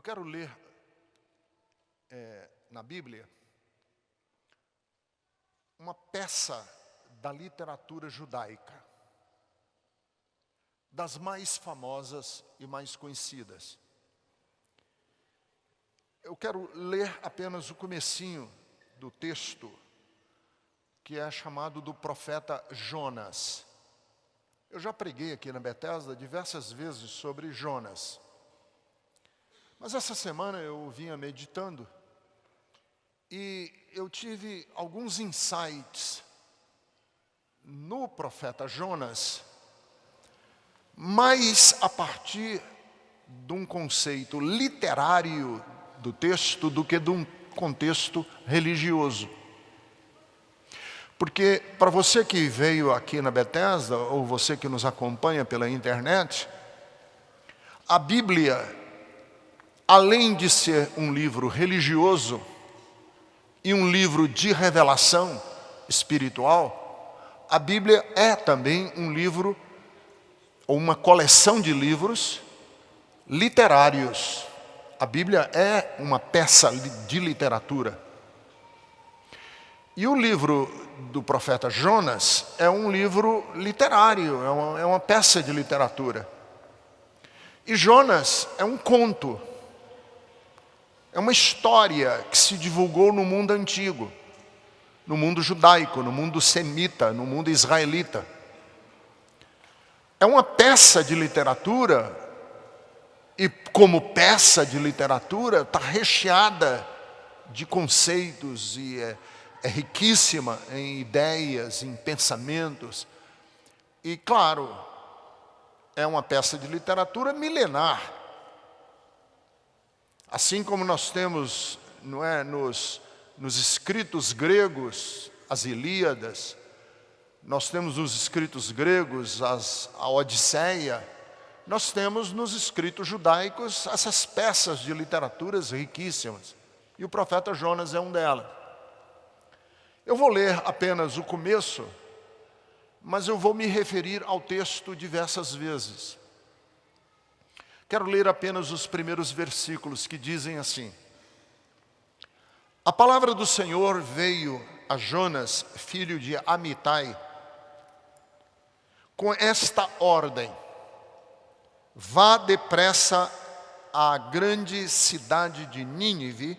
quero ler na Bíblia uma peça da literatura judaica, das mais famosas e mais conhecidas. Eu quero ler apenas o comecinho do texto, que é chamado do profeta Jonas. Eu já preguei aqui na Bethesda diversas vezes sobre Jonas. Mas essa semana eu vinha meditando e eu tive alguns insights no profeta Jonas, mais a partir de um conceito literário do texto do que de um contexto religioso. Porque para você que veio aqui na Bethesda, ou você que nos acompanha pela internet, a Bíblia, além de ser um livro religioso e um livro de revelação espiritual, a Bíblia é também um livro, ou uma coleção de livros literários. A Bíblia é uma peça de literatura. E o livro do profeta Jonas é um livro literário, é uma peça de literatura. E Jonas é um conto, é uma história que se divulgou no mundo antigo, no mundo judaico, no mundo semita, no mundo israelita. É uma peça de literatura, e como peça de literatura está recheada de conceitos e é riquíssima em ideias, em pensamentos. E claro, é uma peça de literatura milenar. Assim como nós temos, não é, nos escritos gregos, as Ilíadas, nós temos nos escritos gregos a Odisseia, nós temos nos escritos judaicos essas peças de literaturas riquíssimas. E o profeta Jonas é um delas. Eu vou ler apenas o começo, mas eu vou me referir ao texto diversas vezes. Quero ler apenas os primeiros versículos que dizem assim: A palavra do Senhor veio a Jonas, filho de Amitai, com esta ordem: Vá depressa à grande cidade de Nínive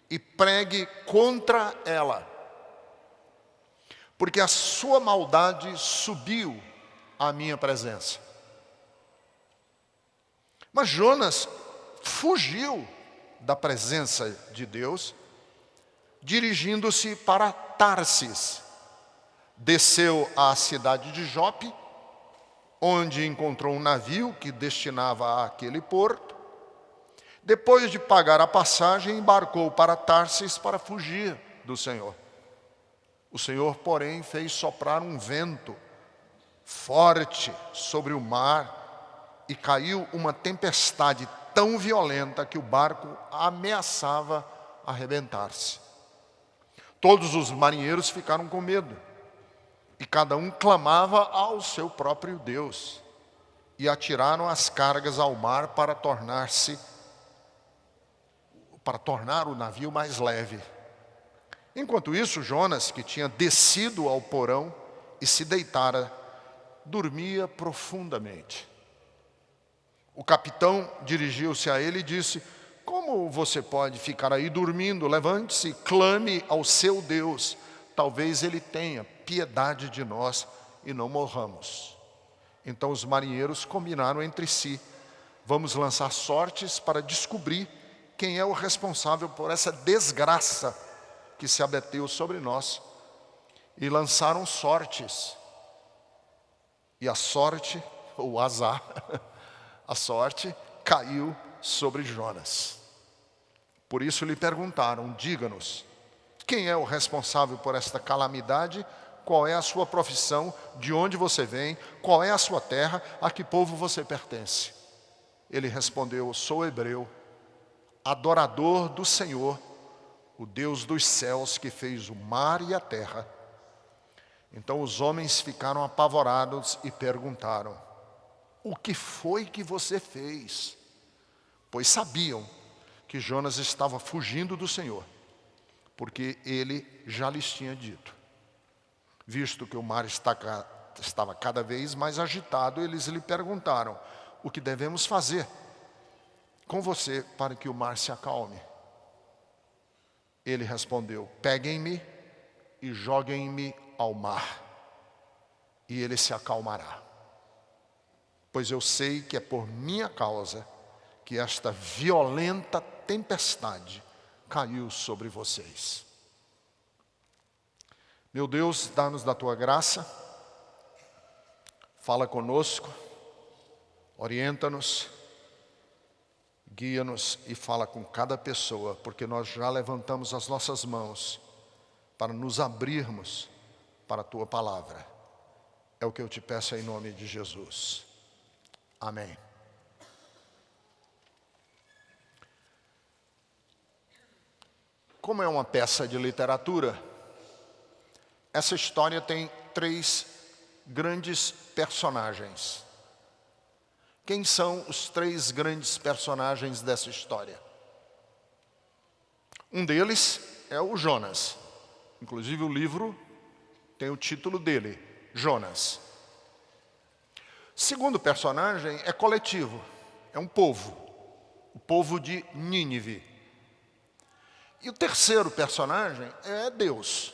e pregue contra ela, porque a sua maldade subiu à minha presença. Mas Jonas fugiu da presença de Deus, dirigindo-se para Tarsis. Desceu à cidade de Jope, onde encontrou um navio que destinava àquele porto. Depois de pagar a passagem, embarcou para Tarsis para fugir do Senhor. O Senhor, porém, fez soprar um vento forte sobre o mar e caiu uma tempestade tão violenta que o barco ameaçava arrebentar-se. Todos os marinheiros ficaram com medo e cada um clamava ao seu próprio Deus e atiraram as cargas ao mar para tornar o navio mais leve. Enquanto isso, Jonas, que tinha descido ao porão e se deitara, dormia profundamente. O capitão dirigiu-se a ele e disse: Como você pode ficar aí dormindo? Levante-se e clame ao seu Deus. Talvez ele tenha piedade de nós e não morramos. Então os marinheiros combinaram entre si: Vamos lançar sortes para descobrir quem é o responsável por essa desgraça que se abateu sobre nós. E lançaram sortes. E a sorte, ou azar, a sorte caiu sobre Jonas. Por isso lhe perguntaram: Diga-nos, quem é o responsável por esta calamidade? Qual é a sua profissão? De onde você vem? Qual é a sua terra? A que povo você pertence? Ele respondeu: Sou hebreu, adorador do Senhor, o Deus dos céus, que fez o mar e a terra. Então os homens ficaram apavorados e perguntaram: O que foi que você fez? Pois sabiam que Jonas estava fugindo do Senhor, porque ele já lhes tinha dito. Visto que o mar estava cada vez mais agitado, eles lhe perguntaram: o que devemos fazer com você para que o mar se acalme? Ele respondeu: peguem-me e joguem-me ao mar, e ele se acalmará. Pois eu sei que é por minha causa que esta violenta tempestade caiu sobre vocês. Meu Deus, dá-nos da tua graça, fala conosco, orienta-nos, guia-nos e fala com cada pessoa, porque nós já levantamos as nossas mãos para nos abrirmos para a tua palavra. É o que eu te peço em nome de Jesus. Amém. Como é uma peça de literatura, essa história tem 3 grandes personagens. Quem são os 3 grandes personagens dessa história? Um deles é o Jonas. Inclusive o livro tem o título dele, Jonas. O segundo personagem é coletivo, é um povo, o povo de Nínive. E o terceiro personagem é Deus.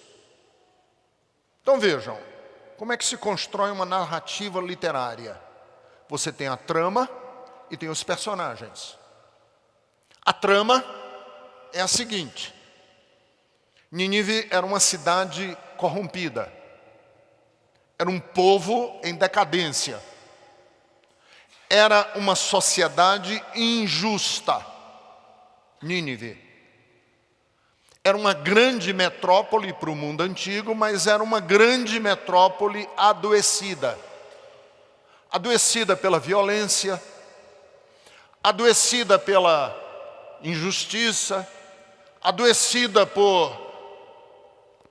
Então vejam, como é que se constrói uma narrativa literária? Você tem a trama e tem os personagens. A trama é a seguinte: Nínive era uma cidade corrompida. Era um povo em decadência. Era uma sociedade injusta. Nínive era uma grande metrópole para o mundo antigo, mas era uma grande metrópole adoecida. Adoecida pela violência, adoecida pela injustiça, adoecida por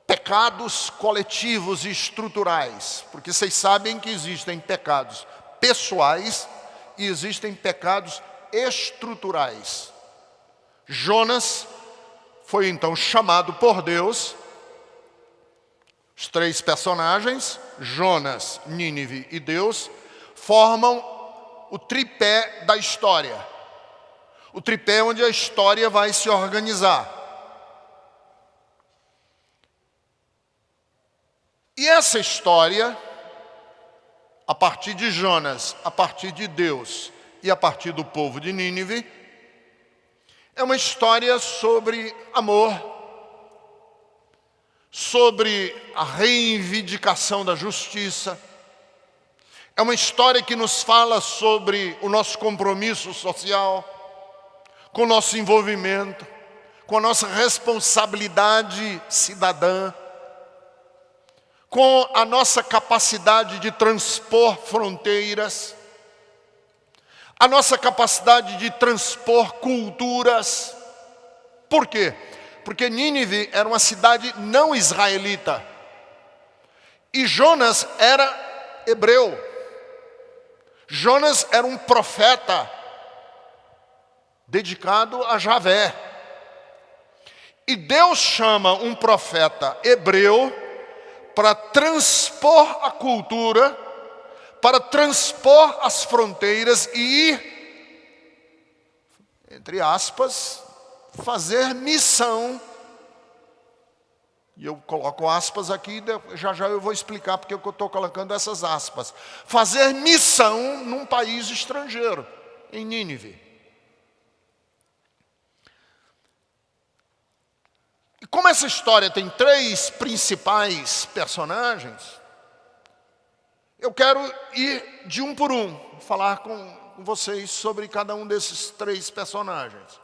pecados coletivos e estruturais. Porque vocês sabem que existem pecados pessoais e existem pecados estruturais. Jonas foi então chamado por Deus. Os 3 personagens, Jonas, Nínive e Deus, formam o tripé da história. O tripé onde a história vai se organizar. E essa história, a partir de Jonas, a partir de Deus e a partir do povo de Nínive, é uma história sobre amor, sobre a reivindicação da justiça. É uma história que nos fala sobre o nosso compromisso social, com o nosso envolvimento, com a nossa responsabilidade cidadã, com a nossa capacidade de transpor fronteiras, a nossa capacidade de transpor culturas. Por quê? Porque Nínive era uma cidade não israelita. E Jonas era hebreu. Jonas era um profeta dedicado a Javé. E Deus chama um profeta hebreu para transpor a cultura, para transpor as fronteiras e ir, entre aspas, fazer missão. E eu coloco aspas aqui, já já eu vou explicar porque eu estou colocando essas aspas. Fazer missão num país estrangeiro, em Nínive. E como essa história tem 3 principais personagens, eu quero ir de um por um, falar com vocês sobre cada um desses 3 personagens.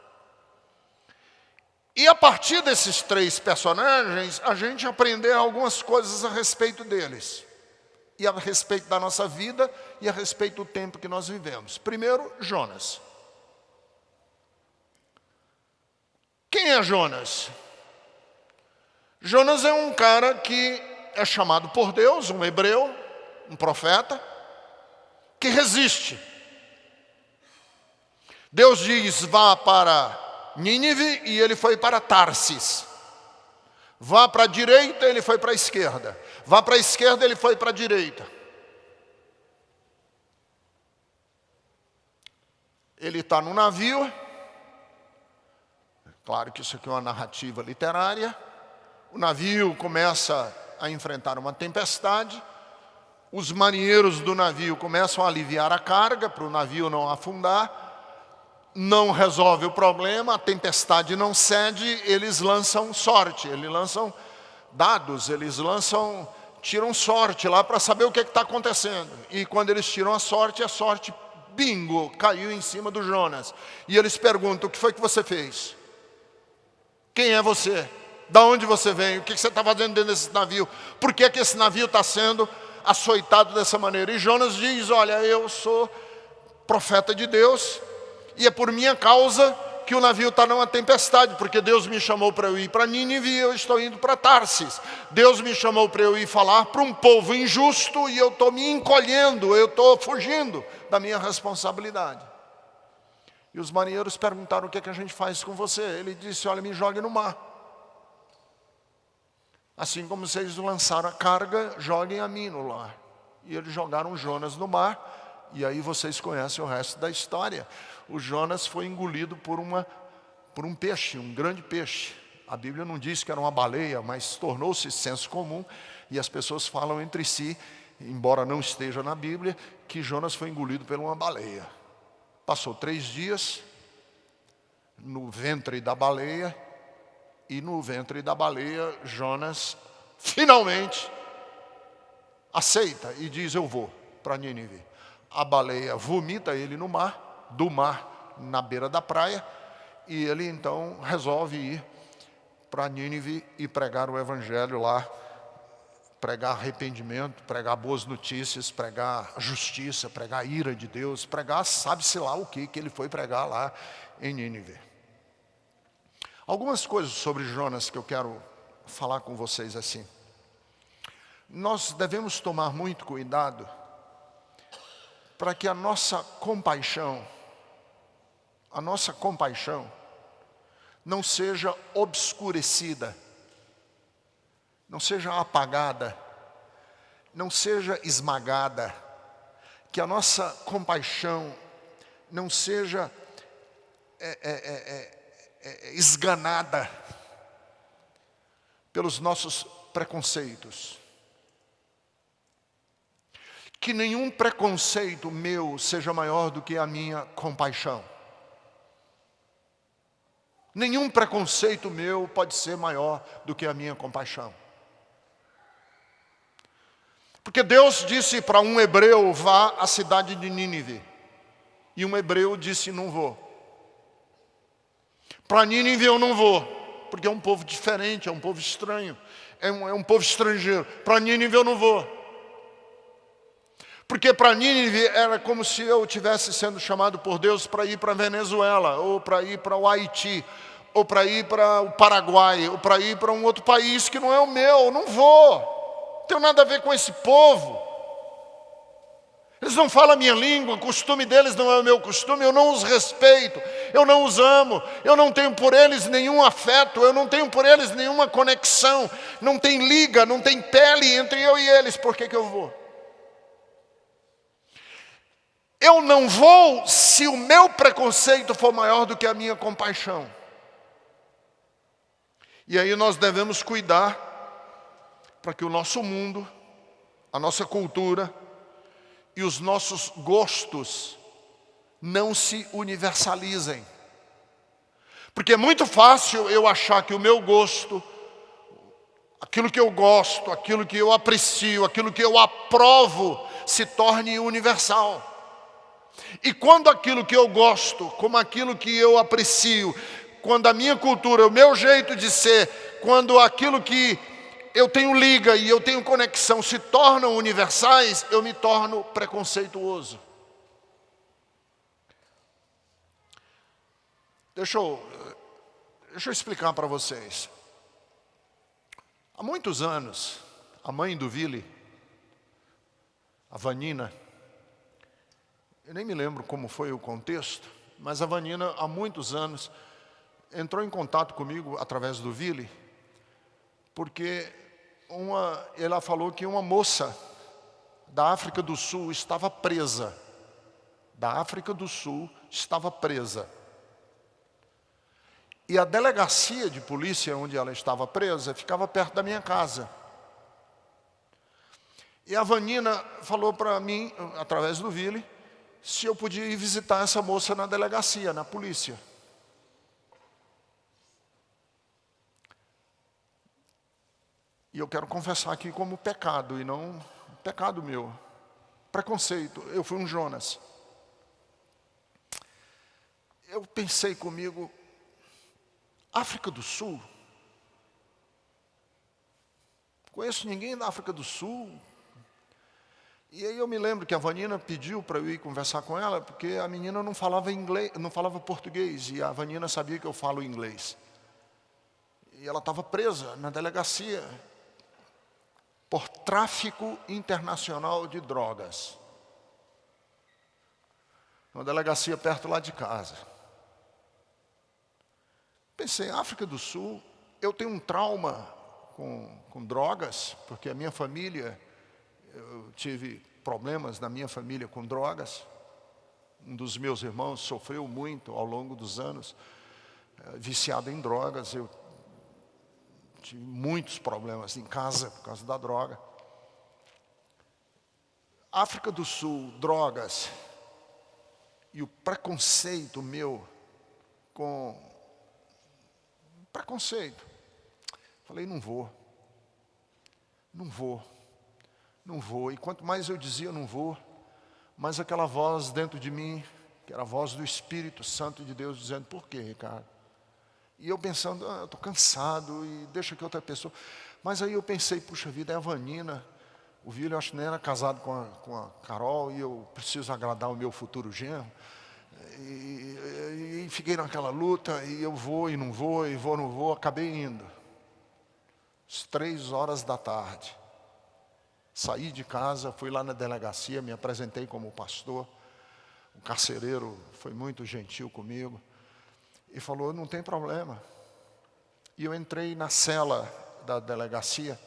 E a partir desses 3 personagens, a gente aprender algumas coisas a respeito deles. E a respeito da nossa vida e a respeito do tempo que nós vivemos. Primeiro, Jonas. Quem é Jonas? Jonas é um cara que é chamado por Deus, um hebreu, um profeta, que resiste. Deus diz: vá para Nínive e ele foi para Tarsis. Vá para a direita, ele foi para a esquerda. Vá para a esquerda, ele foi para a direita. Ele está no navio. Claro que isso aqui é uma narrativa literária. O navio começa a enfrentar uma tempestade. Os marinheiros do navio começam a aliviar a carga para o navio não afundar. Não resolve o problema, a tempestade não cede, eles lançam sorte, eles lançam dados, tiram sorte lá para saber o que está acontecendo. E quando eles tiram a sorte bingo, caiu em cima do Jonas. E eles perguntam, o que foi que você fez? Quem é você? Da onde você vem? O que você está fazendo dentro desse navio? Por que esse navio está sendo açoitado dessa maneira? E Jonas diz, olha, eu sou profeta de Deus, e é por minha causa que o navio está numa tempestade, porque Deus me chamou para eu ir para Nínive e eu estou indo para Tarsis. Deus me chamou para eu ir falar para um povo injusto e eu estou me encolhendo, eu estou fugindo da minha responsabilidade. E os marinheiros perguntaram, o que é que a gente faz com você? Ele disse, olha, me jogue no mar. Assim como vocês lançaram a carga, joguem a mim no mar. E eles jogaram Jonas no mar, e aí vocês conhecem o resto da história. O Jonas foi engolido por um peixe, um grande peixe. A Bíblia não diz que era uma baleia, mas tornou-se senso comum. E as pessoas falam entre si, embora não esteja na Bíblia, que Jonas foi engolido por uma baleia. Passou 3 dias no ventre da baleia. E no ventre da baleia, Jonas finalmente aceita e diz, eu vou para Nínive. A baleia vomita ele no mar, do mar na beira da praia, e ele então resolve ir para Nínive e pregar o evangelho lá, pregar arrependimento, pregar boas notícias, pregar justiça, pregar a ira de Deus, pregar sabe-se lá o que ele foi pregar lá em Nínive. Algumas coisas sobre Jonas que eu quero falar com vocês assim. Nós devemos tomar muito cuidado para que a nossa compaixão não seja obscurecida, não seja apagada, não seja esmagada, que a nossa compaixão não seja esganada pelos nossos preconceitos. Que nenhum preconceito meu seja maior do que a minha compaixão. Nenhum preconceito meu pode ser maior do que a minha compaixão. Porque Deus disse para um hebreu, vá à cidade de Nínive. E um hebreu disse, não vou. Para Nínive eu não vou, porque é um povo diferente, é um povo estranho, é um povo estrangeiro. Para Nínive eu não vou. Porque para Nínive era como se eu estivesse sendo chamado por Deus para ir para a Venezuela, ou para ir para o Haiti, ou para ir para o Paraguai, ou para ir para um outro país que não é o meu. Eu não vou, não tenho nada a ver com esse povo. Eles não falam a minha língua, o costume deles não é o meu costume, eu não os respeito, eu não os amo, eu não tenho por eles nenhum afeto, eu não tenho por eles nenhuma conexão, não tem liga, não tem pele entre eu e eles, por que eu vou? Eu não vou se o meu preconceito for maior do que a minha compaixão. E aí nós devemos cuidar para que o nosso mundo, a nossa cultura e os nossos gostos não se universalizem. Porque é muito fácil eu achar que o meu gosto, aquilo que eu gosto, aquilo que eu aprecio, aquilo que eu aprovo, se torne universal. E quando aquilo que eu gosto, como aquilo que eu aprecio, quando a minha cultura, o meu jeito de ser, quando aquilo que eu tenho liga e eu tenho conexão se tornam universais, eu me torno preconceituoso. Deixa eu explicar para vocês. Há muitos anos, a mãe do Vili, a Vanina, eu nem me lembro como foi o contexto, mas a Vanina, há muitos anos, entrou em contato comigo através do Vili, porque ela falou que uma moça da África do Sul estava presa. Da África do Sul estava presa. E a delegacia de polícia onde ela estava presa ficava perto da minha casa. E a Vanina falou para mim, através do Vili, se eu podia ir visitar essa moça na delegacia, na polícia. E eu quero confessar aqui como pecado, e não pecado meu. Preconceito, eu fui um Jonas. Eu pensei comigo, África do Sul? Conheço ninguém da África do Sul. E aí eu me lembro que a Vanina pediu para eu ir conversar com ela, porque a menina não falava inglês, não falava português, e a Vanina sabia que eu falo inglês. E ela estava presa na delegacia por tráfico internacional de drogas. Uma delegacia perto lá de casa. Pensei, África do Sul, eu tenho um trauma com drogas, porque a minha família, eu tive problemas na minha família com drogas. Um dos meus irmãos sofreu muito ao longo dos anos, viciado em drogas. Eu tive muitos problemas em casa por causa da droga. África do Sul, drogas, e o preconceito meu com preconceito. Falei, não vou. E quanto mais eu dizia não vou, mais aquela voz dentro de mim, que era a voz do Espírito Santo de Deus, dizendo, por quê, Ricardo? E eu pensando, eu estou cansado, e deixa que outra pessoa... Mas aí eu pensei, puxa vida, é a Vanina. O Vili, eu acho que nem era casado com a Carol, e eu preciso agradar o meu futuro genro. E fiquei naquela luta, e eu vou e não vou, e vou e não vou, acabei indo. Às 3 horas da tarde. Saí de casa, fui lá na delegacia, me apresentei como pastor. O carcereiro foi muito gentil comigo. E falou, não tem problema. E eu entrei na cela da delegacia.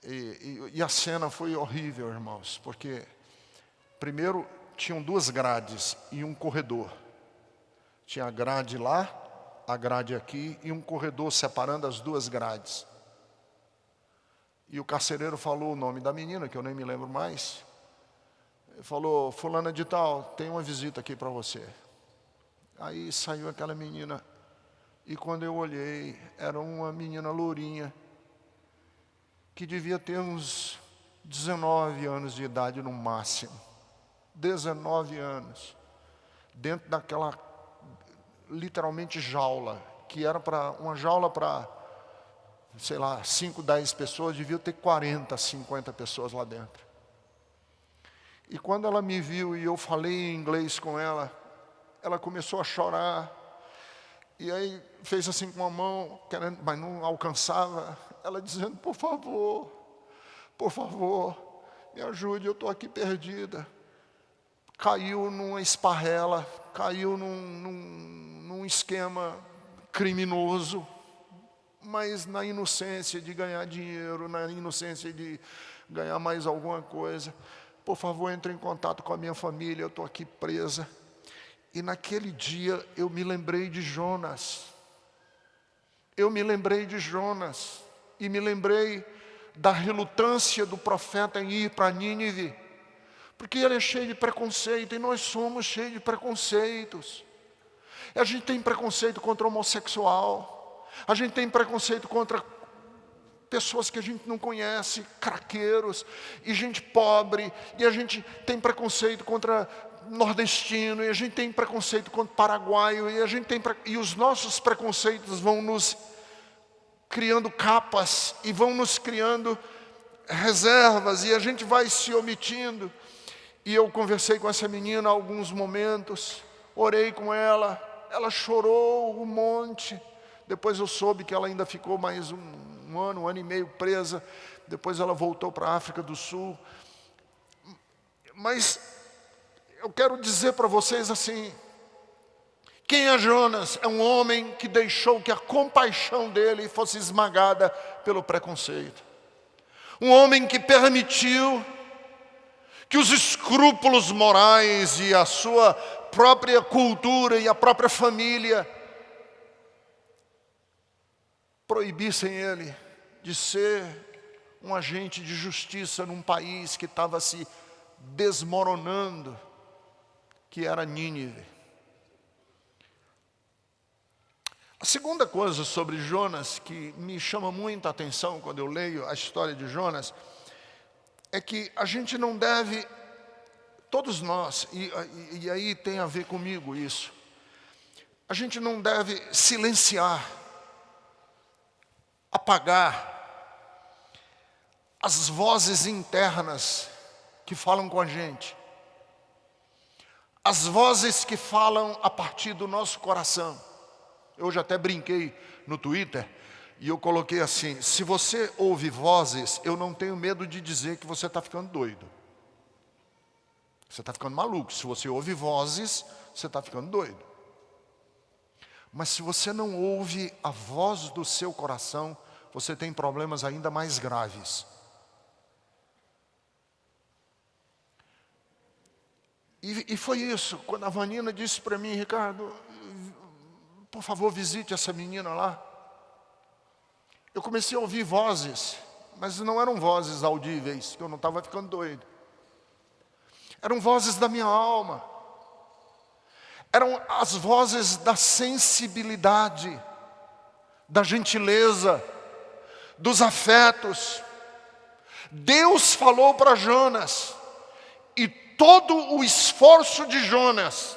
E a cena foi horrível, irmãos. Porque, primeiro, tinham 2 grades e um corredor. Tinha a grade lá, a grade aqui, e um corredor separando as 2 grades. E o carcereiro falou o nome da menina, que eu nem me lembro mais. Ele falou, fulana de tal, tem uma visita aqui para você. Aí saiu aquela menina, e quando eu olhei, era uma menina lourinha, que devia ter uns 19 anos de idade no máximo. 19 anos. Dentro daquela, literalmente, jaula, que era uma jaula para, sei lá, 5, 10 pessoas, devia ter 40, 50 pessoas lá dentro. E quando ela me viu e eu falei em inglês com ela, ela começou a chorar. E aí fez assim com a mão, querendo, mas não alcançava. Ela dizendo, por favor, me ajude, eu estou aqui perdida. Caiu numa esparrela, caiu num esquema criminoso, mas na inocência de ganhar dinheiro, na inocência de ganhar mais alguma coisa. Por favor, entre em contato com a minha família, eu estou aqui presa. E naquele dia eu me lembrei de Jonas. Eu me lembrei de Jonas. E me lembrei da relutância do profeta em ir para Nínive. Porque ele é cheio de preconceito, e nós somos cheios de preconceitos. A gente tem preconceito contra o homossexual. A gente tem preconceito contra pessoas que a gente não conhece, craqueiros, e gente pobre. E a gente tem preconceito contra nordestino, e a gente tem preconceito contra paraguaio, e os nossos preconceitos vão nos criando capas, e vão nos criando reservas, e a gente vai se omitindo. E eu conversei com essa menina há alguns momentos, orei com ela, ela chorou um monte. Depois eu soube que ela ainda ficou mais um ano e meio presa. Depois ela voltou para a África do Sul. Mas eu quero dizer para vocês assim, Quem é Jonas? É um homem que deixou que a compaixão dele fosse esmagada pelo preconceito. Um homem que permitiu que os escrúpulos morais e a sua própria cultura e a própria família proibissem ele de ser um agente de justiça num país que estava se desmoronando, que era Nínive. A segunda coisa sobre Jonas que me chama muita atenção quando eu leio a história de Jonas é que a gente não deve, todos nós, e aí tem a ver comigo isso, a gente não deve silenciar, apagar as vozes internas que falam com a gente, as vozes que falam a partir do nosso coração. Eu hoje até brinquei no Twitter e eu coloquei assim: se você ouve vozes, eu não tenho medo de dizer que você está ficando doido. Você está ficando maluco. Se você ouve vozes, você está ficando doido. Mas se você não ouve a voz do seu coração, você tem problemas ainda mais graves. E foi isso, quando a Vanina disse para mim: Ricardo, por favor, visite essa menina lá. Eu comecei a ouvir vozes, mas não eram vozes audíveis, que eu não estava ficando doido. Eram vozes da minha alma. Eram as vozes da sensibilidade, da gentileza, dos afetos. Deus falou para Jonas, e todo o esforço de Jonas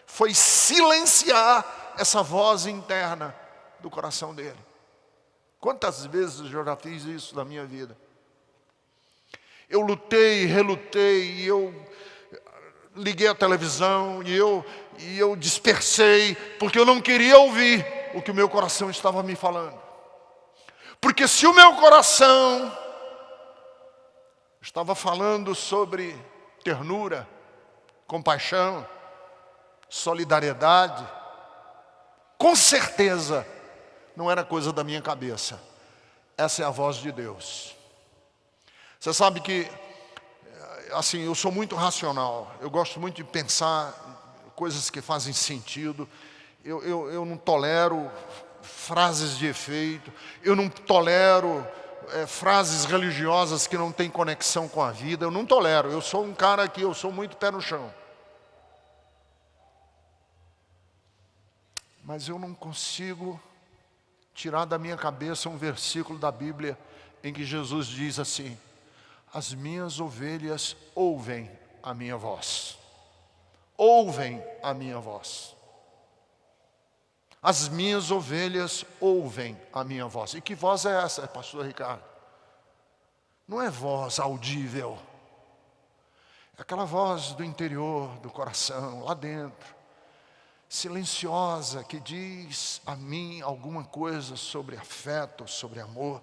foi silenciar essa voz interna do coração dele. Quantas vezes eu já fiz isso na minha vida? Eu lutei, relutei, e eu liguei a televisão, e eu dispersei, porque eu não queria ouvir o que o meu coração estava me falando. Porque se o meu coração estava falando sobre ternura, compaixão, solidariedade, com certeza não era coisa da minha cabeça. Essa é a voz de Deus. Você sabe que, assim, eu sou muito racional. Eu gosto muito de pensar coisas que fazem sentido. Eu não tolero frases de efeito. Eu não tolero frases religiosas que não têm conexão com a vida. Eu não tolero. Eu sou um cara que eu sou muito pé no chão. Mas eu não consigo tirar da minha cabeça um versículo da Bíblia em que Jesus diz assim: as minhas ovelhas ouvem a minha voz. Ouvem a minha voz. As minhas ovelhas ouvem a minha voz. E que voz é essa, pastor Ricardo? Não é voz audível. É aquela voz do interior, do coração, lá dentro, silenciosa, que diz a mim alguma coisa sobre afeto, sobre amor,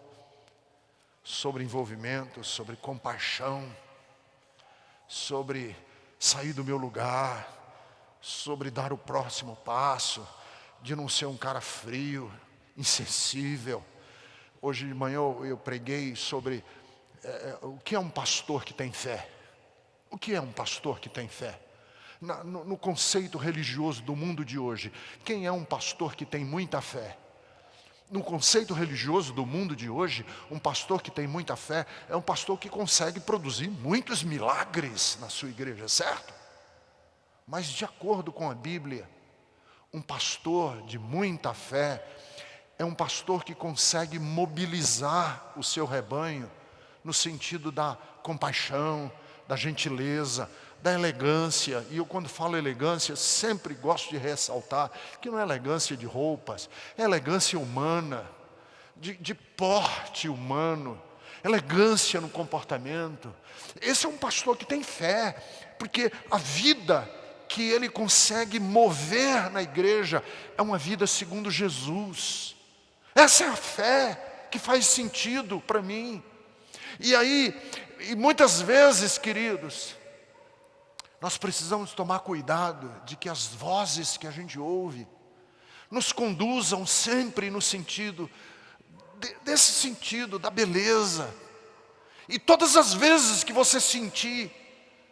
sobre envolvimento, sobre compaixão, sobre sair do meu lugar, sobre dar o próximo passo, de não ser um cara frio, insensível. Hoje de manhã eu preguei sobre o que é um pastor que tem fé. O que é um pastor que tem fé? No conceito religioso do mundo de hoje, quem é um pastor que tem muita fé? No conceito religioso do mundo de hoje, um pastor que tem muita fé é um pastor que consegue produzir muitos milagres na sua igreja, certo? Mas de acordo com a Bíblia, um pastor de muita fé é um pastor que consegue mobilizar o seu rebanho no sentido da compaixão, da gentileza, da elegância. E eu, quando falo elegância, sempre gosto de ressaltar que não é elegância de roupas, é elegância humana, de porte humano, elegância no comportamento. Esse é um pastor que tem fé, porque a vida que ele consegue mover na igreja é uma vida segundo Jesus. Essa é a fé que faz sentido para mim. E muitas vezes, queridos, Nós precisamos tomar cuidado de que as vozes que a gente ouve nos conduzam sempre no sentido, desse sentido, da beleza. E todas as vezes que você sentir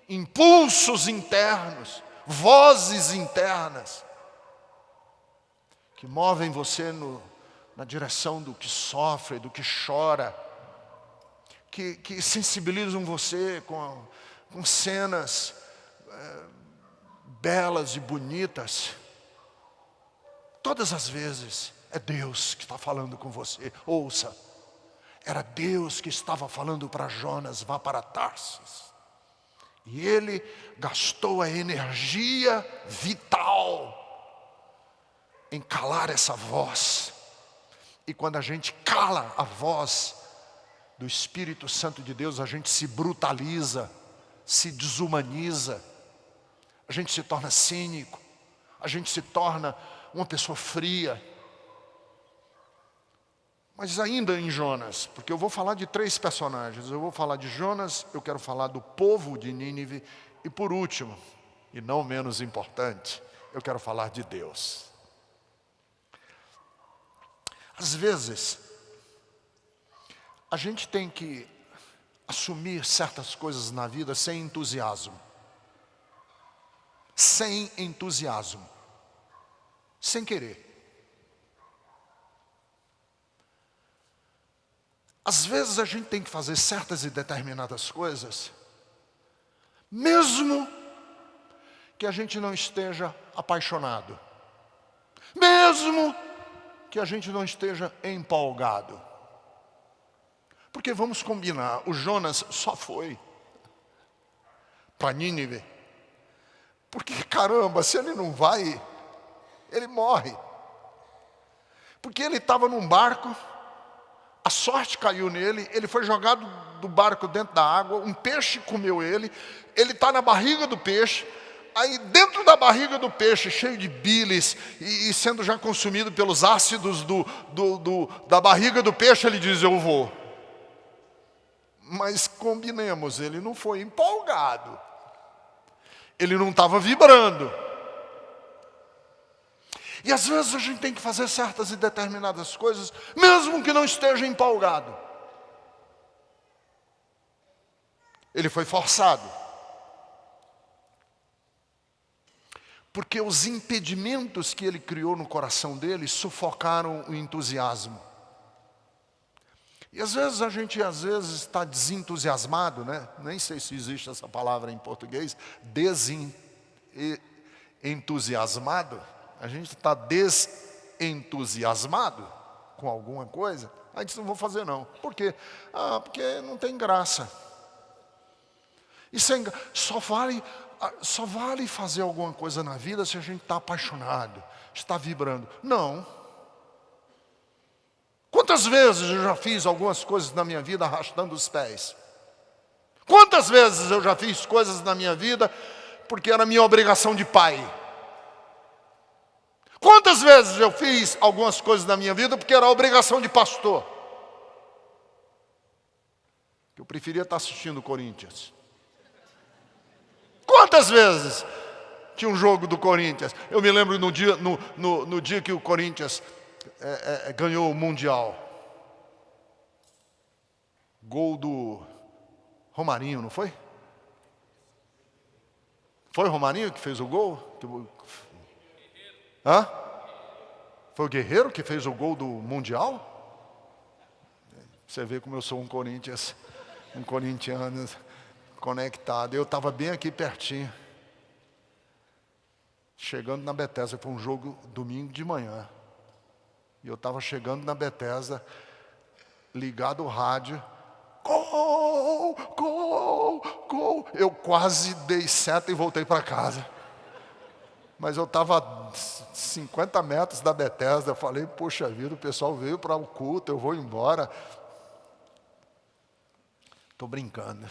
impulsos internos, vozes internas, que movem você na direção do que sofre, do que chora, que sensibilizam você com cenas belas e bonitas, todas as vezes é Deus que está falando com você. Ouça, era Deus que estava falando para Jonas: vá para Tarsis. E ele gastou a energia vital em calar essa voz. E quando a gente cala a voz do Espírito Santo de Deus, a gente se brutaliza, se desumaniza, a gente se torna cínico, a gente se torna uma pessoa fria. Mas ainda em Jonas, porque eu vou falar de 3 personagens. Eu vou falar de Jonas, eu quero falar do povo de Nínive, e por último, e não menos importante, eu quero falar de Deus. Às vezes, a gente tem que assumir certas coisas na vida sem entusiasmo. Sem entusiasmo. Sem querer. Às vezes a gente tem que fazer certas e determinadas coisas, mesmo que a gente não esteja apaixonado, mesmo que a gente não esteja empolgado. Porque vamos combinar, o Jonas só foi para Nínive, porque caramba, se ele não vai, ele morre. Porque ele estava num barco, a sorte caiu nele, ele foi jogado do barco dentro da água, um peixe comeu ele está na barriga do peixe, aí dentro da barriga do peixe, cheio de bilis, e sendo já consumido pelos ácidos da barriga do peixe, ele diz: eu vou. Mas combinemos, ele não foi empolgado, ele não estava vibrando. E às vezes a gente tem que fazer certas e determinadas coisas, mesmo que não esteja empolgado. Ele foi forçado. Porque os impedimentos que ele criou no coração dele sufocaram o entusiasmo. E às vezes a gente está desentusiasmado, né? Nem sei se existe essa palavra em português, desentusiasmado. A gente está desentusiasmado com alguma coisa, aí diz: não vou fazer não. Por quê? Porque não tem graça. E só vale fazer alguma coisa na vida se a gente está apaixonado, está vibrando. Não. Quantas vezes eu já fiz algumas coisas na minha vida arrastando os pés? Quantas vezes eu já fiz coisas na minha vida porque era minha obrigação de pai? Quantas vezes eu fiz algumas coisas na minha vida porque era obrigação de pastor? Eu preferia estar assistindo o Corinthians. Quantas vezes tinha um jogo do Corinthians? Eu me lembro no dia que o Corinthians ganhou o Mundial. Gol do Romarinho, não foi? Foi o Romarinho que fez o gol? Hã? Foi o Guerreiro que fez o gol do Mundial? Você vê como eu sou um corintiano conectado. Eu estava bem aqui pertinho. Chegando na Bethesda, foi um jogo domingo de manhã. E eu estava chegando na Bethesda, ligado o rádio. Gol, gol, gol. Eu quase dei seta e voltei para casa. Mas eu estava a 50 metros da Bethesda. Eu falei: poxa vida, o pessoal veio para o culto, eu vou embora. Estou brincando.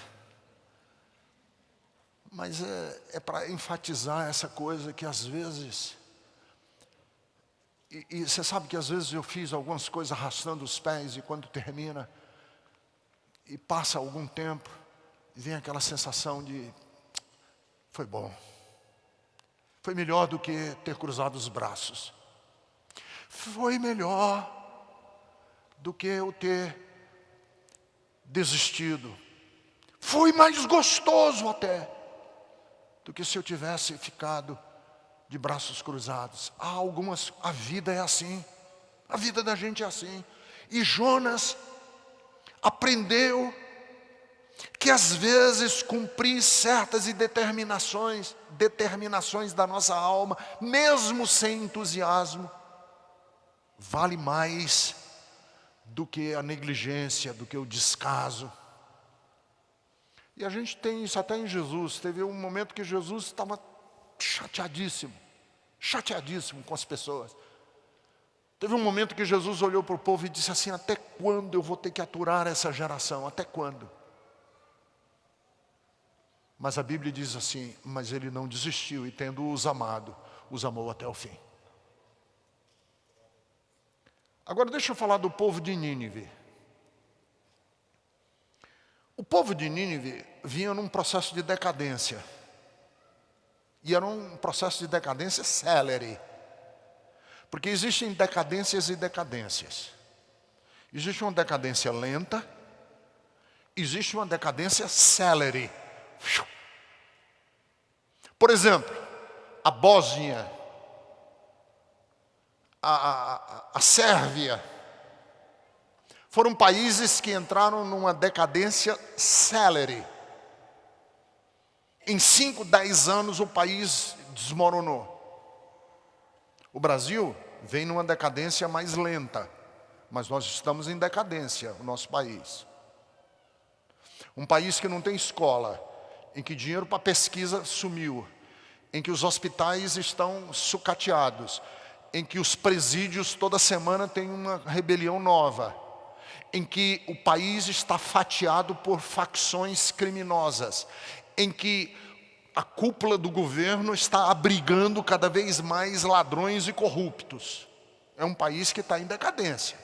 Mas é para enfatizar essa coisa que às vezes... E você sabe que às vezes eu fiz algumas coisas arrastando os pés, e quando termina, e passa algum tempo, vem aquela sensação de... Foi bom. Foi melhor do que ter cruzado os braços. Foi melhor do que eu ter desistido. Foi mais gostoso até do que se eu tivesse ficado de braços cruzados. A vida é assim. A vida da gente é assim. E Jonas aprendeu que às vezes cumprir certas determinações da nossa alma, mesmo sem entusiasmo, vale mais do que a negligência, do que o descaso. E a gente tem isso até em Jesus. Teve um momento que Jesus estava chateadíssimo com as pessoas. Teve um momento que Jesus olhou para o povo e disse assim: até quando eu vou ter que aturar essa geração? Até quando? Mas a Bíblia diz assim: mas ele não desistiu e tendo-os amado, os amou até o fim. Agora deixa eu falar do povo de Nínive. O povo de Nínive vinha num processo de decadência. E era um processo de decadência célere. Porque existem decadências e decadências. Existe uma decadência lenta, existe uma decadência célere. Por exemplo, a Bósnia, a Sérvia, foram países que entraram numa decadência célere. Em 5, 10 anos o país desmoronou. O Brasil vem numa decadência mais lenta, mas nós estamos em decadência, o nosso país. Um país que não tem escola, em que dinheiro para pesquisa sumiu, em que os hospitais estão sucateados, em que os presídios toda semana tem uma rebelião nova, em que o país está fatiado por facções criminosas, em que a cúpula do governo está abrigando cada vez mais ladrões e corruptos. É um país que está em decadência,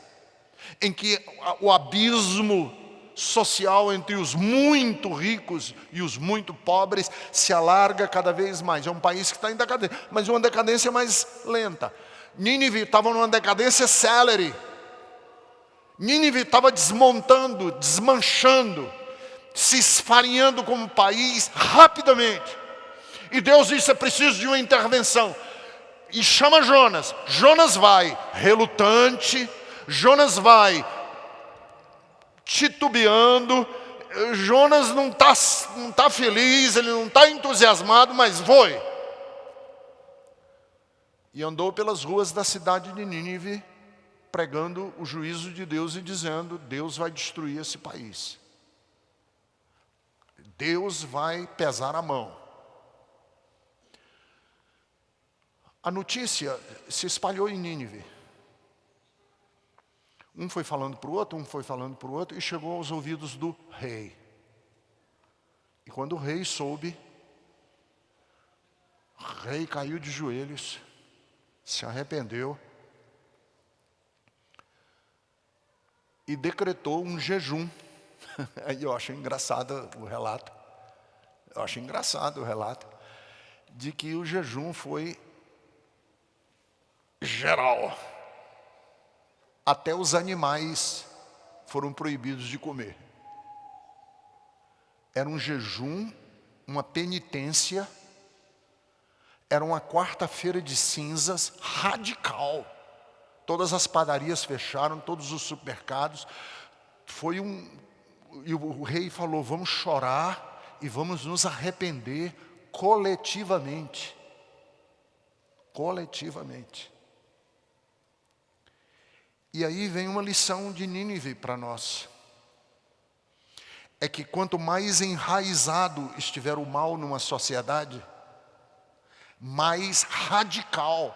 em que o abismo social entre os muito ricos e os muito pobres se alarga cada vez mais. É um país que está em decadência, mas uma decadência mais lenta. Nínive estava numa decadência célere. Nínive estava desmontando, desmanchando, se esfarinhando como país rapidamente. E Deus disse: é preciso de uma intervenção. E chama Jonas. Jonas vai relutante, Jonas vai titubeando, Jonas não tá feliz, ele não está entusiasmado, mas foi. E andou pelas ruas da cidade de Nínive, pregando o juízo de Deus e dizendo: Deus vai destruir esse país. Deus vai pesar a mão. A notícia se espalhou em Nínive. Um foi falando para o outro, e chegou aos ouvidos do rei. E quando o rei soube, o rei caiu de joelhos, se arrependeu e decretou um jejum. Aí eu acho engraçado o relato. De que o jejum foi geral. Até os animais foram proibidos de comer. Era um jejum, uma penitência, era uma quarta-feira de cinzas radical. Todas as padarias fecharam, todos os supermercados. E o rei falou: vamos chorar e vamos nos arrepender coletivamente. Coletivamente. E aí vem uma lição de Nínive para nós. É que quanto mais enraizado estiver o mal numa sociedade, mais radical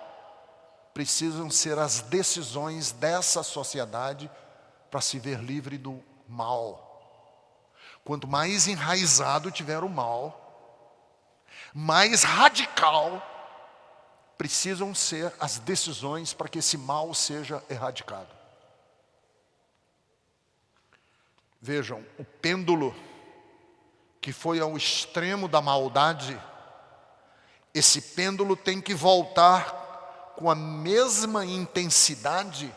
precisam ser as decisões dessa sociedade para se ver livre do mal. Quanto mais enraizado tiver o mal, mais radical precisam ser as decisões para que esse mal seja erradicado. Vejam, o pêndulo que foi ao extremo da maldade esse pêndulo tem que voltar com a mesma intensidade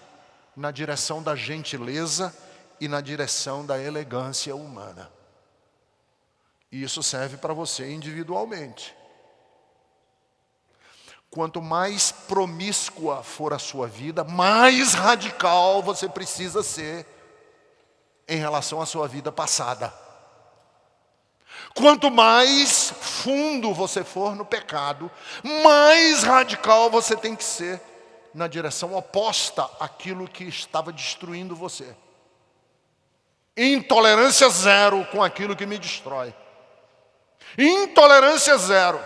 na direção da gentileza e na direção da elegância humana. E isso serve para você individualmente. Quanto mais promíscua for a sua vida, mais radical você precisa ser em relação à sua vida passada. Quanto mais fundo você for no pecado, mais radical você tem que ser na direção oposta àquilo que estava destruindo você. Intolerância zero com aquilo que me destrói. Intolerância zero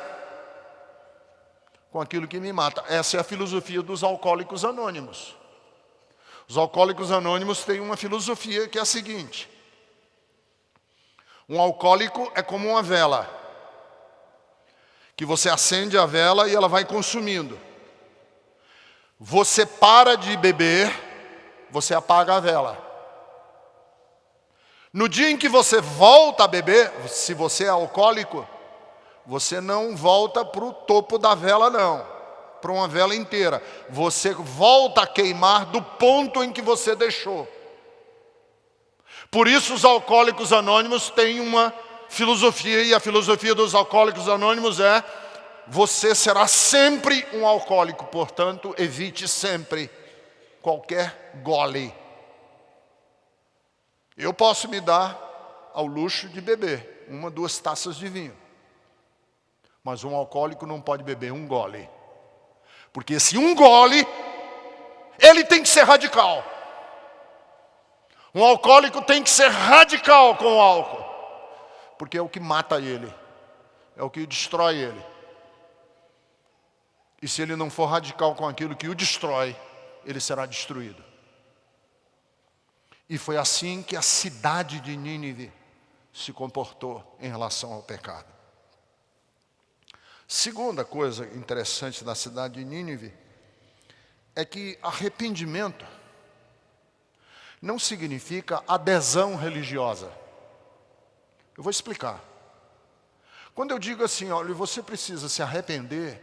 com aquilo que me mata. Essa é a filosofia dos Alcoólicos Anônimos. Os Alcoólicos Anônimos têm uma filosofia que é a seguinte: um alcoólico é como uma vela, que você acende a vela e ela vai consumindo. Você para de beber, você apaga a vela. No dia em que você volta a beber, se você é alcoólico, você não volta para o topo da vela não, para uma vela inteira. Você volta a queimar do ponto em que você deixou. Por isso os Alcoólicos Anônimos têm uma filosofia, e a filosofia dos Alcoólicos Anônimos é: você será sempre um alcoólico, portanto, evite sempre qualquer gole. Eu posso me dar ao luxo de beber 1, 2 taças de vinho. Mas um alcoólico não pode beber um gole. Porque esse um gole, ele tem que ser radical. Um alcoólico tem que ser radical com o álcool. Porque é o que mata ele. É o que destrói ele. E se ele não for radical com aquilo que o destrói, ele será destruído. E foi assim que a cidade de Nínive se comportou em relação ao pecado. Segunda coisa interessante da cidade de Nínive é que arrependimento não significa adesão religiosa. Eu vou explicar. Quando eu digo assim, olha, você precisa se arrepender,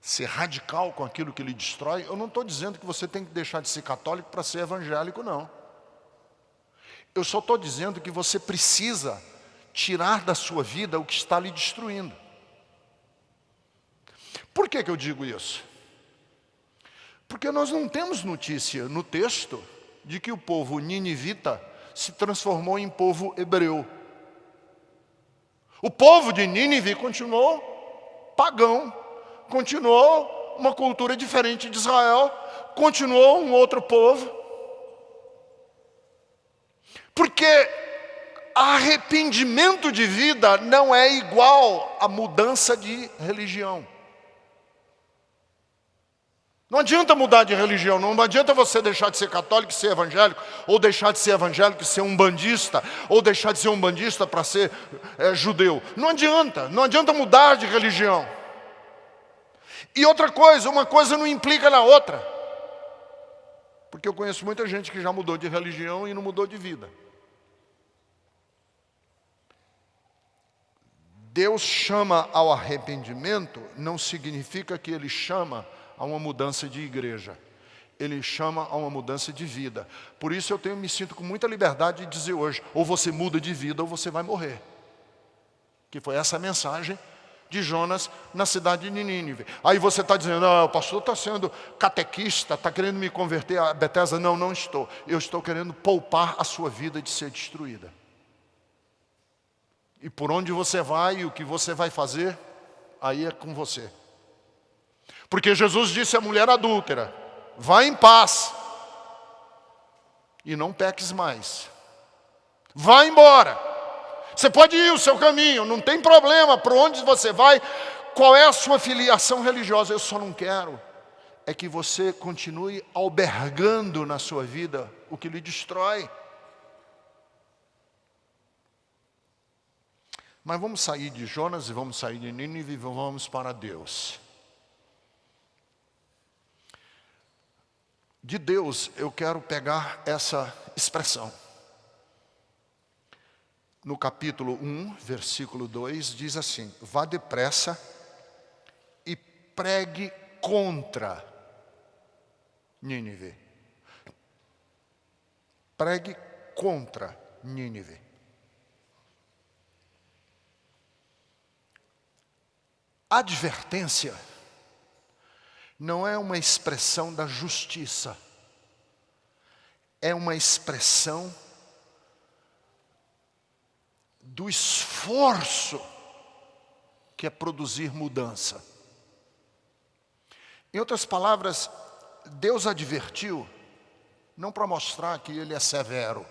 ser radical com aquilo que lhe destrói, eu não estou dizendo que você tem que deixar de ser católico para ser evangélico, não. Eu só estou dizendo que você precisa tirar da sua vida o que está lhe destruindo. Por que eu digo isso? Porque nós não temos notícia no texto de que o povo ninivita se transformou em povo hebreu. O povo de Nínive continuou pagão, continuou uma cultura diferente de Israel, continuou um outro povo. Porque arrependimento de vida não é igual a mudança de religião. Não adianta mudar de religião, não adianta você deixar de ser católico e ser evangélico, ou deixar de ser evangélico e ser umbandista, ou deixar de ser umbandista para ser judeu. Não adianta mudar de religião. E outra coisa, uma coisa não implica na outra. Porque eu conheço muita gente que já mudou de religião e não mudou de vida. Deus chama ao arrependimento, não significa que Ele chama a uma mudança de igreja. Ele chama a uma mudança de vida. Por isso eu me sinto com muita liberdade de dizer hoje, ou você muda de vida ou você vai morrer. Que foi essa a mensagem de Jonas na cidade de Nínive. Aí você está dizendo, o pastor está sendo catequista, está querendo me converter a Betesda. Não, não estou. Eu estou querendo poupar a sua vida de ser destruída. E por onde você vai e o que você vai fazer, aí é com você. Porque Jesus disse à mulher adúltera, vá em paz e não peques mais. Vá embora. Você pode ir o seu caminho, não tem problema para onde você vai, qual é a sua filiação religiosa. Eu só não quero é que você continue albergando na sua vida o que lhe destrói. Mas vamos sair de Jonas e vamos sair de Nínive e vamos para Deus. De Deus eu quero pegar essa expressão. No capítulo 1, versículo 2, diz assim, vá depressa pregue contra Nínive. Pregue contra Nínive. Advertência não é uma expressão da justiça, é uma expressão do esforço que é produzir mudança. Em outras palavras, Deus advertiu não para mostrar que Ele é severo.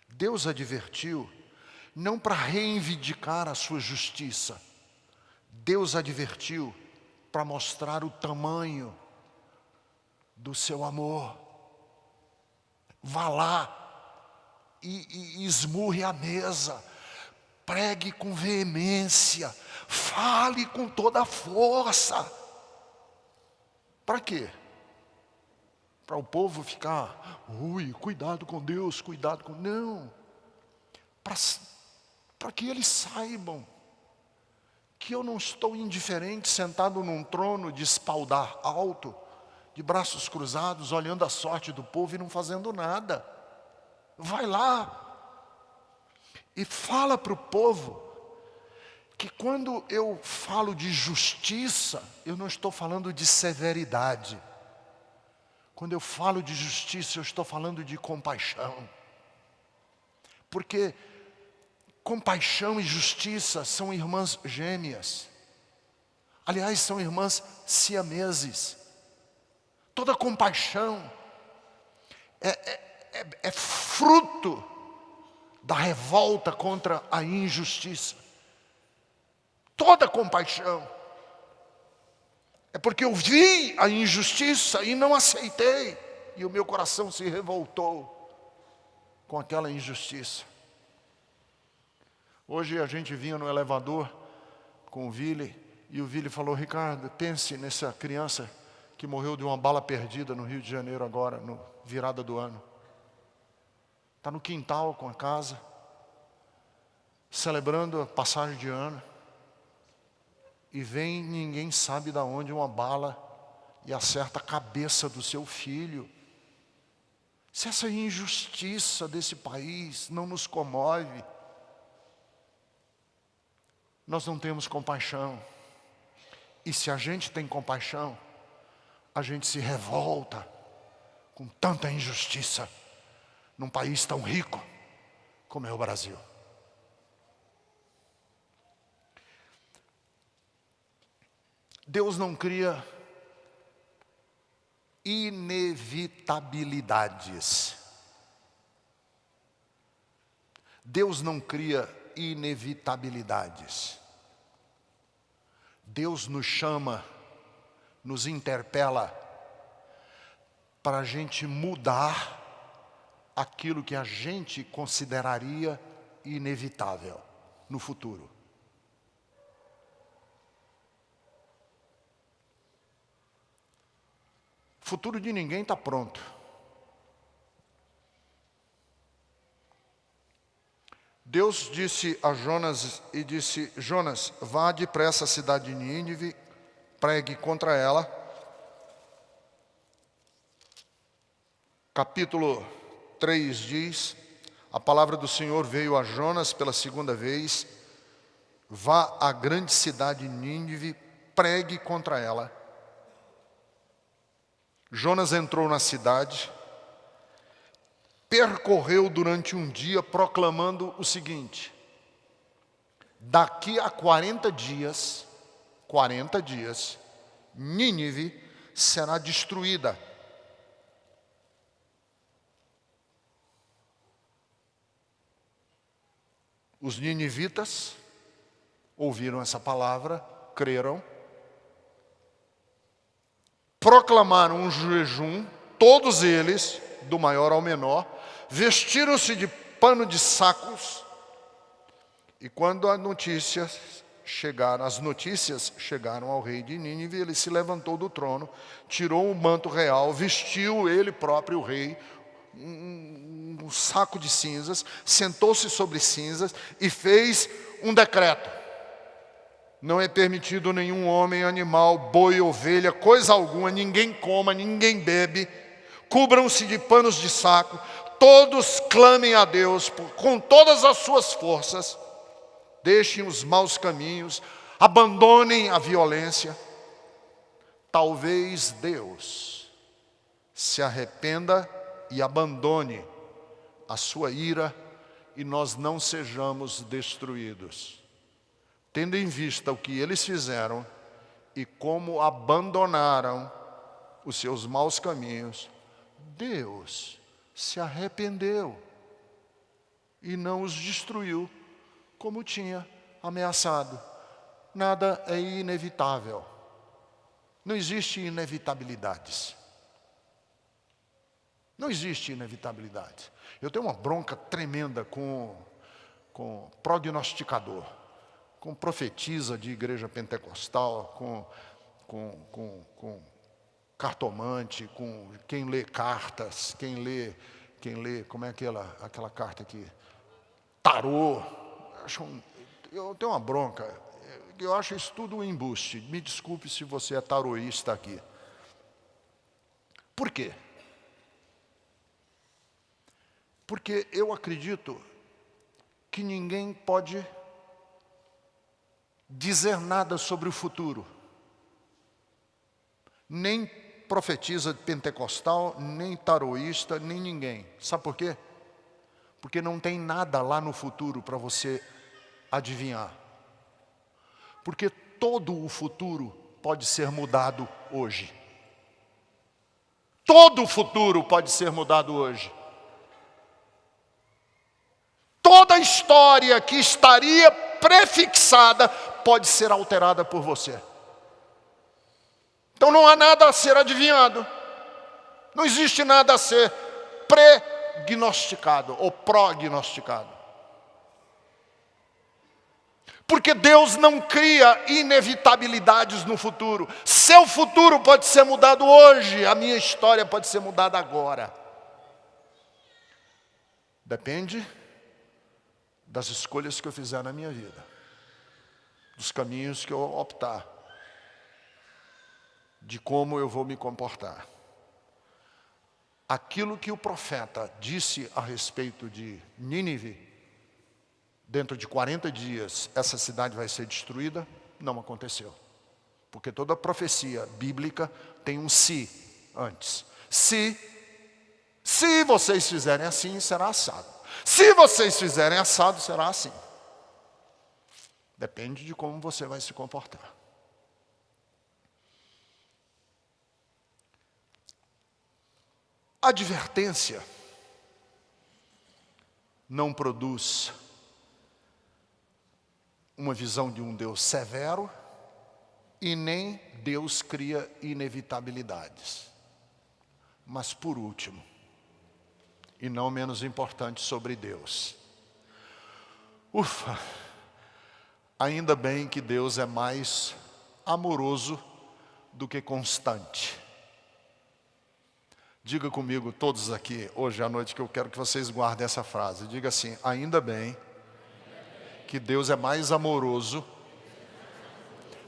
Deus advertiu não para reivindicar a sua justiça. Deus advertiu para mostrar o tamanho do seu amor. Vá lá e esmurre a mesa, pregue com veemência, fale com toda a força. Para quê? Para o povo ficar, cuidado com Deus, cuidado com... Não, para que eles saibam que eu não estou indiferente, sentado num trono de espaldar alto, de braços cruzados, olhando a sorte do povo e não fazendo nada. Vai lá e fala para o povo que quando eu falo de justiça, eu não estou falando de severidade. Quando eu falo de justiça, eu estou falando de compaixão. Porque compaixão e justiça são irmãs gêmeas. Aliás, são irmãs siameses. Toda compaixão é fruto da revolta contra a injustiça. Toda compaixão é porque eu vi a injustiça e não aceitei, e o meu coração se revoltou com aquela injustiça. Hoje a gente vinha no elevador com o Vili, e o Vili falou: Ricardo, pense nessa criança que morreu de uma bala perdida no Rio de Janeiro agora, no virada do ano. Está no quintal com a casa, celebrando a passagem de ano. E vem, ninguém sabe de onde, uma bala e acerta a cabeça do seu filho. Se essa injustiça desse país não nos comove, nós não temos compaixão. E se a gente tem compaixão, a gente se revolta com tanta injustiça num país tão rico como é o Brasil. Deus não cria inevitabilidades. Deus não cria inevitabilidades. Deus nos chama, nos interpela para a gente mudar aquilo que a gente consideraria inevitável no futuro. O futuro de ninguém está pronto. Deus disse a Jonas, e disse: Jonas, vá depressa à cidade de Nínive, pregue contra ela. Capítulo 3 diz: a palavra do Senhor veio a Jonas pela segunda vez: vá à grande cidade de Nínive, pregue contra ela. Jonas entrou na cidade, percorreu durante um dia proclamando o seguinte: daqui a 40 dias, Nínive será destruída. Os ninivitas ouviram essa palavra, creram, proclamaram um jejum, todos eles, do maior ao menor, vestiram-se de pano de sacos, e quando as notícias chegaram ao rei de Nínive, ele se levantou do trono, tirou o manto real, vestiu ele próprio, o rei, um saco de cinzas, sentou-se sobre cinzas e fez um decreto. Não é permitido nenhum homem, animal, boi, ovelha, coisa alguma, ninguém coma, ninguém bebe. Cubram-se de panos de saco, todos clamem a Deus com todas as suas forças. Deixem os maus caminhos, abandonem a violência. Talvez Deus se arrependa e abandone a sua ira e nós não sejamos destruídos. Tendo em vista o que eles fizeram e como abandonaram os seus maus caminhos, Deus se arrependeu e não os destruiu como tinha ameaçado. Nada é inevitável. Não existe inevitabilidades. Não existe inevitabilidade. Eu tenho uma bronca tremenda com prognosticador, com profetisa de igreja pentecostal, com cartomante, com quem lê cartas, quem lê, como é aquela carta aqui? Tarô. Eu tenho uma bronca. Eu acho isso tudo um embuste. Me desculpe se você é taroísta aqui. Por quê? Porque eu acredito que ninguém pode dizer nada sobre o futuro. Nem profetisa pentecostal, nem taroísta, nem ninguém. Sabe por quê? Porque não tem nada lá no futuro para você adivinhar. Porque todo o futuro pode ser mudado hoje. Todo o futuro pode ser mudado hoje. Toda a história que estaria prefixada pode ser alterada por você. Então não há nada a ser adivinhado. Não existe nada a ser prognosticado ou prognosticado. Porque Deus não cria inevitabilidades no futuro. Seu futuro pode ser mudado hoje, a minha história pode ser mudada agora. Depende das escolhas que eu fizer na minha vida, dos caminhos que eu optar, de como eu vou me comportar. Aquilo que o profeta disse a respeito de Nínive, dentro de 40 dias essa cidade vai ser destruída, não aconteceu. Porque toda profecia bíblica tem um se antes. Se vocês fizerem assim, será assado. Se vocês fizerem assado, será assim. Depende de como você vai se comportar. Advertência não produz uma visão de um Deus severo e nem Deus cria inevitabilidades. Mas por último, e não menos importante, sobre Deus. Ainda bem que Deus é mais amoroso do que constante. Diga comigo, todos aqui, hoje à noite, que eu quero que vocês guardem essa frase. Diga assim: ainda bem que Deus é mais amoroso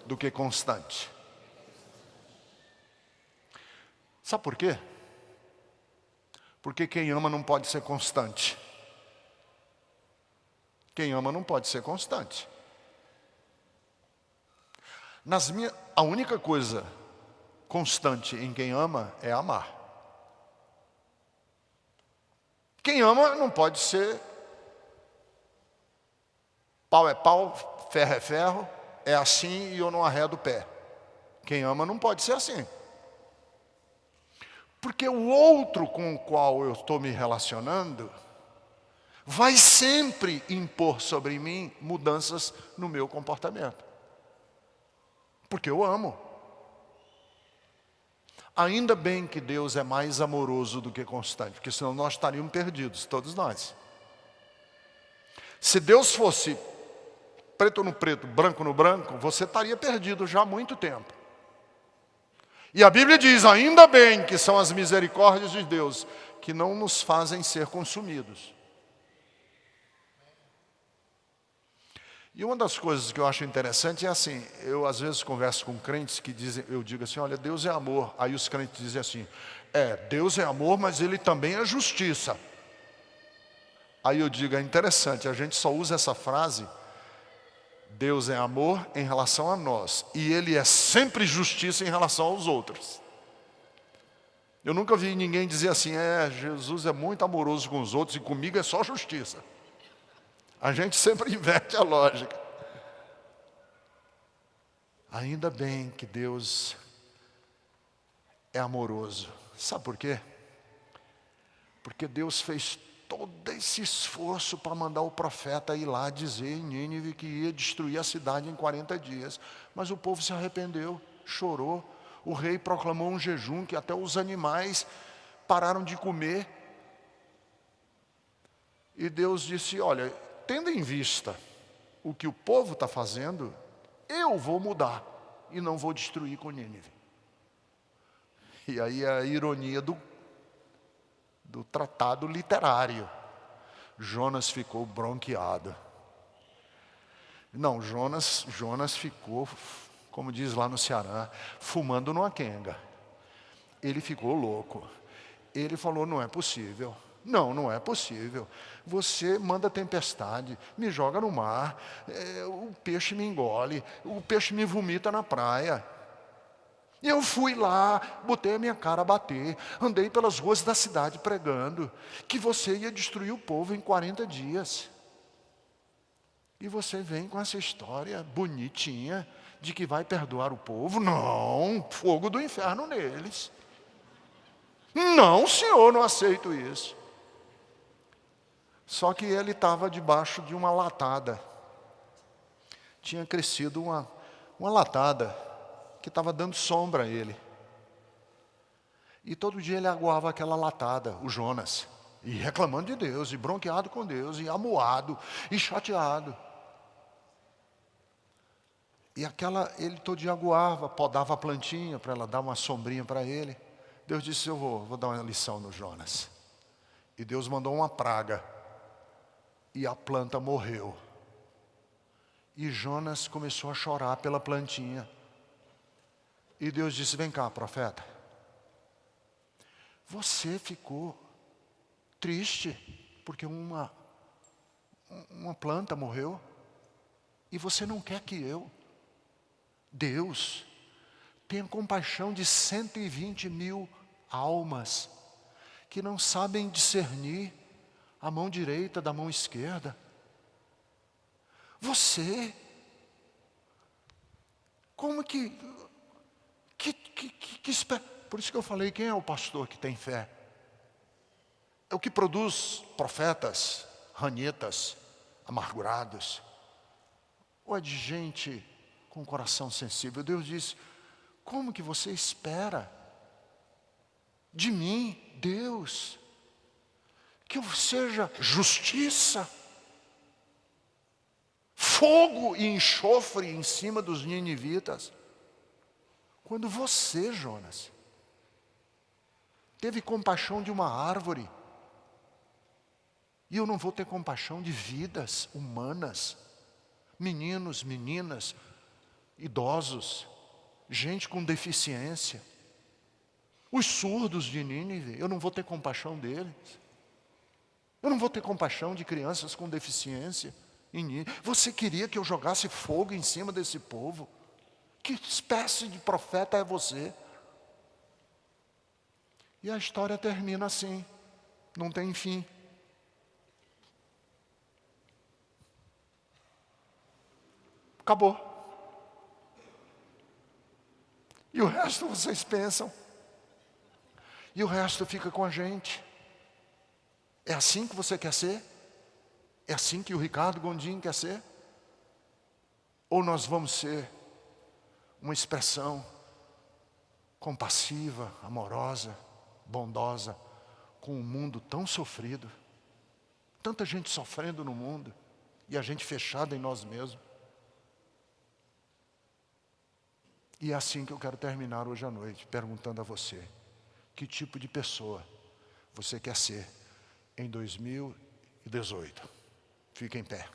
do que constante. Sabe por quê? Porque quem ama não pode ser constante. Quem ama não pode ser constante. A única coisa constante em quem ama é amar. Quem ama não pode ser pau é pau, ferro é ferro, é assim e eu não arredo o pé. Quem ama não pode ser assim. Porque o outro com o qual eu estou me relacionando vai sempre impor sobre mim mudanças no meu comportamento. Porque eu amo. Ainda bem que Deus é mais amoroso do que constante, porque senão nós estaríamos perdidos, todos nós. Se Deus fosse preto no preto, branco no branco, você estaria perdido já há muito tempo. E a Bíblia diz, ainda bem que são as misericórdias de Deus que não nos fazem ser consumidos. E uma das coisas que eu acho interessante é assim, eu às vezes converso com crentes que dizem, eu digo assim, olha, Deus é amor. Aí os crentes dizem assim, Deus é amor, mas Ele também é justiça. Aí eu digo, é interessante, a gente só usa essa frase, Deus é amor em relação a nós, e Ele é sempre justiça em relação aos outros. Eu nunca vi ninguém dizer assim, Jesus é muito amoroso com os outros e comigo é só justiça. A gente sempre inverte a lógica. Ainda bem que Deus é amoroso. Sabe por quê? Porque Deus fez todo esse esforço para mandar o profeta ir lá dizer em Nínive que ia destruir a cidade em 40 dias. Mas o povo se arrependeu, chorou. O rei proclamou um jejum que até os animais pararam de comer. E Deus disse, olha, tendo em vista o que o povo está fazendo, eu vou mudar e não vou destruir com Nínive. E aí a ironia do tratado literário. Jonas ficou bronqueado. Não, Jonas ficou, como diz lá no Ceará, fumando numa quenga. Ele ficou louco. Ele falou, não é possível. Não é possível. Você manda tempestade, me joga no mar, o peixe me engole, o peixe me vomita na praia. Eu fui lá, botei a minha cara a bater, andei pelas ruas da cidade pregando que você ia destruir o povo em 40 dias. E você vem com essa história bonitinha de que vai perdoar o povo? Não, fogo do inferno neles. Não, senhor, não aceito isso. Só que ele estava debaixo de uma latada. Tinha crescido uma latada que estava dando sombra a ele. E todo dia ele aguava aquela latada, o Jonas, e reclamando de Deus, e bronqueado com Deus, e amuado, e chateado. E ele todo dia aguava, podava a plantinha para ela dar uma sombrinha para ele. Deus disse, eu vou dar uma lição no Jonas. E Deus mandou uma praga. E a planta morreu. E Jonas começou a chorar pela plantinha. E Deus disse, vem cá, profeta. Você ficou triste porque uma planta morreu? E você não quer que eu, Deus, tenha compaixão de 120 mil almas que não sabem discernir a mão direita da mão esquerda? Você, como que espera? Por isso que eu falei, quem é o pastor que tem fé? É o que produz profetas, ranitas, amargurados? Ou é de gente com coração sensível? Deus diz, como que você espera de mim, Deus, que eu seja justiça, fogo e enxofre em cima dos ninivitas, quando você, Jonas, teve compaixão de uma árvore, e eu não vou ter compaixão de vidas humanas, meninos, meninas, idosos, gente com deficiência, os surdos de Nínive, eu não vou ter compaixão deles. Eu não vou ter compaixão de crianças com deficiência. Você queria que eu jogasse fogo em cima desse povo? Que espécie de profeta é você? E a história termina assim, não tem fim. Acabou. E o resto vocês pensam. E o resto fica com a gente. É assim que você quer ser? É assim que o Ricardo Gondim quer ser? Ou nós vamos ser uma expressão compassiva, amorosa, bondosa, com um mundo tão sofrido, tanta gente sofrendo no mundo, e a gente fechada em nós mesmos? E é assim que eu quero terminar hoje à noite, perguntando a você, que tipo de pessoa você quer ser em 2018? Fique em pé.